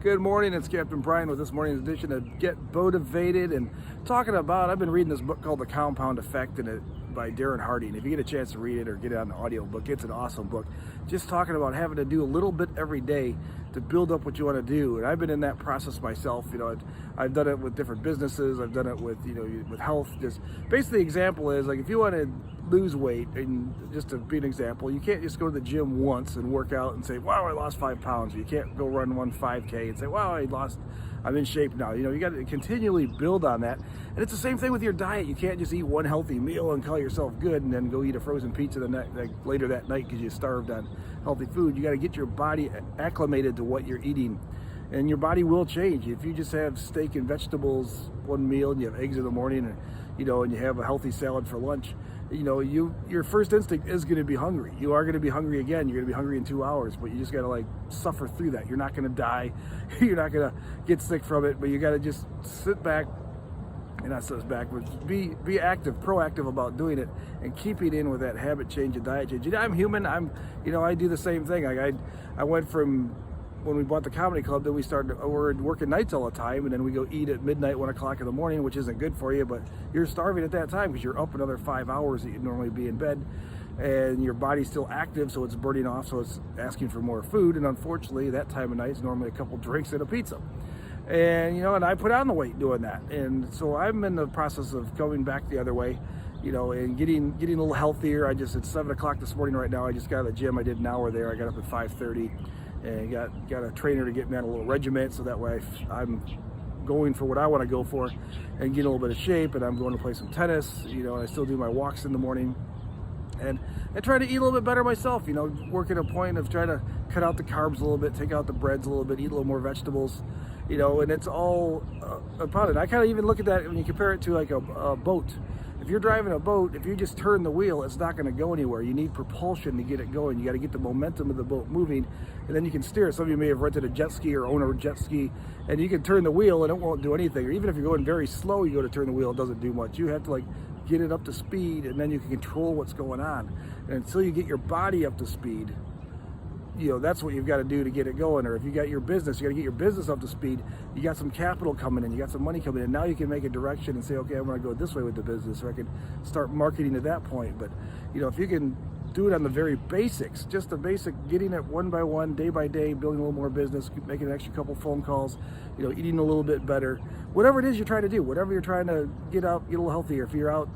Good morning, it's Captain Brian with this morning's edition of Get Boativated, and talking about, I've been reading this book called The Compound Effect by Darren Hardy. If you get a chance to read it or get it on the audio book, it's an awesome book. Just talking about having to do a little bit every day to build up what you want to do. And I've been in that process myself. I've done it with different businesses. I've done it with, with health. Just basically, the example is like if you want to lose weight, and just to be an example, you can't just go to the gym once and work out and say, wow, I lost 5 pounds. You can't go run one 5K and say, wow, I'm in shape now. You got to continually build on that. And it's the same thing with your diet. You can't just eat one healthy meal and call yourself good and then go eat a frozen pizza later that night because you starved on healthy food. You got to get your body acclimated to what you're eating, and your body will change. If you just have steak and vegetables one meal and you have eggs in the morning, and you have a healthy salad for lunch, your first instinct is going to be hungry. You are going to be hungry again. You're going to be hungry in 2 hours, but you just got to suffer through that. You're not going to die. You're not going to get sick from it, but you got to just sit back, and not sit back, but be active, proactive about doing it and keeping in with that habit change and diet change. I'm human. I do the same thing. I went from when we bought the comedy club, then we're working nights all the time, and then we go eat at midnight, 1 o'clock in the morning, which isn't good for you, but you're starving at that time because you're up another 5 hours that you'd normally be in bed, and your body's still active, so it's burning off, so it's asking for more food. And unfortunately, that time of night is normally a couple drinks and a pizza. And and I put on the weight doing that, and so I'm in the process of going back the other way, and getting a little healthier. It's 7 o'clock this morning right now. I just got out of the gym. I did an hour there. I got up at 5:30, and got a trainer to get me on a little regiment, so that way I'm going for what I want to go for and get a little bit of shape. And I'm going to play some tennis. I still do my walks in the morning, and I try to eat a little bit better myself. Working a point of trying to cut out the carbs a little bit, take out the breads a little bit, eat a little more vegetables. And it's all about it. I kind of even look at that when you compare it to like a boat. If you're driving a boat, if you just turn the wheel, it's not going to go anywhere. You need propulsion to get it going. You got to get the momentum of the boat moving, and then you can steer it. Some of you may have rented a jet ski or own a jet ski, and you can turn the wheel and it won't do anything. Or even if you're going very slow, you go to turn the wheel, it doesn't do much. You have to get it up to speed, and then you can control what's going on. And until you get your body up to speed, that's what you've got to do to get it going. Or if you got your business, you got to get your business up to speed. You got some capital coming in, you got some money coming in. Now you can make a direction and say, okay, I'm going to go this way with the business, or I can start marketing at that point. But if you can do it on the very basics, just the basic, getting it one by one, day by day, building a little more business, making an extra couple phone calls, eating a little bit better, whatever it is you're trying to do, whatever you're trying to get out, get a little healthier. If you're out,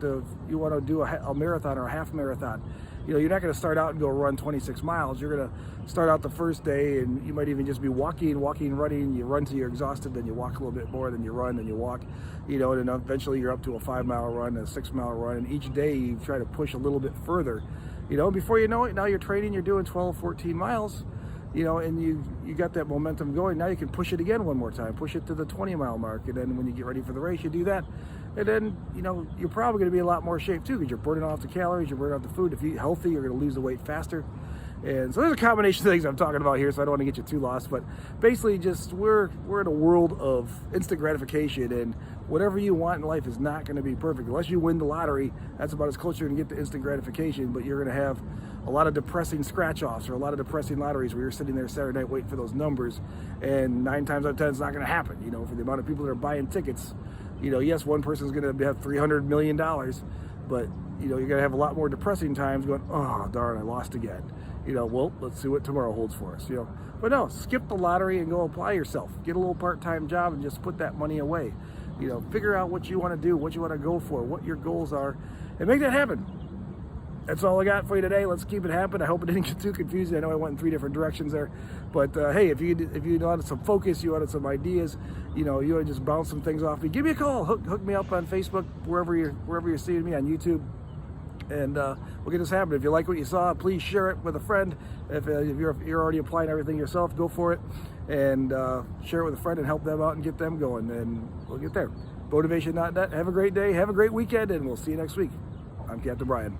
you want to do a marathon or a half marathon, you're not going to start out and go run 26 miles. You're going to start out the first day, and you might even just be walking, running. You run till you're exhausted, then you walk a little bit more, then you run, then you walk, and then eventually you're up to a 5-mile run, a 6-mile run, and each day you try to push a little bit further. Before you know it, now you're training, you're doing 12, 14 miles, and you got that momentum going. Now you can push it again one more time, push it to the 20-mile mark, and then when you get ready for the race, you do that. And then, you're probably going to be in a lot more shape too, because you're burning off the calories, you're burning off the food. If you eat healthy, you're going to lose the weight faster. And so there's a combination of things I'm talking about here, so I don't want to get you too lost. But basically, just we're in a world of instant gratification, and whatever you want in life is not going to be perfect. Unless you win the lottery, that's about as close you're going to get to instant gratification. But you're going to have a lot of depressing scratch-offs or a lot of depressing lotteries where you're sitting there Saturday night waiting for those numbers, and 9 times out of 10 it's not going to happen. For the amount of people that are buying tickets, yes, one person's going to have $300 million, but you're going to have a lot more depressing times going, oh darn, I lost again. Well, let's see what tomorrow holds for us. But no, skip the lottery and go apply yourself. Get a little part-time job and just put that money away. Figure out what you want to do, what you want to go for, what your goals are, and make that happen. That's all I got for you today. Let's keep it happen. I hope it didn't get too confusing. I know I went in 3 different directions there, but hey, if you wanted some focus, you wanted some ideas, you want to just bounce some things off me, give me a call. Hook me up on Facebook, wherever you're seeing me, on YouTube, and we'll get this happening. If you like what you saw, please share it with a friend. If you're already applying everything yourself, go for it, and share it with a friend and help them out and get them going, and we'll get there. Motivation.net. Have a great day. Have a great weekend, and we'll see you next week. I'm Captain Brian.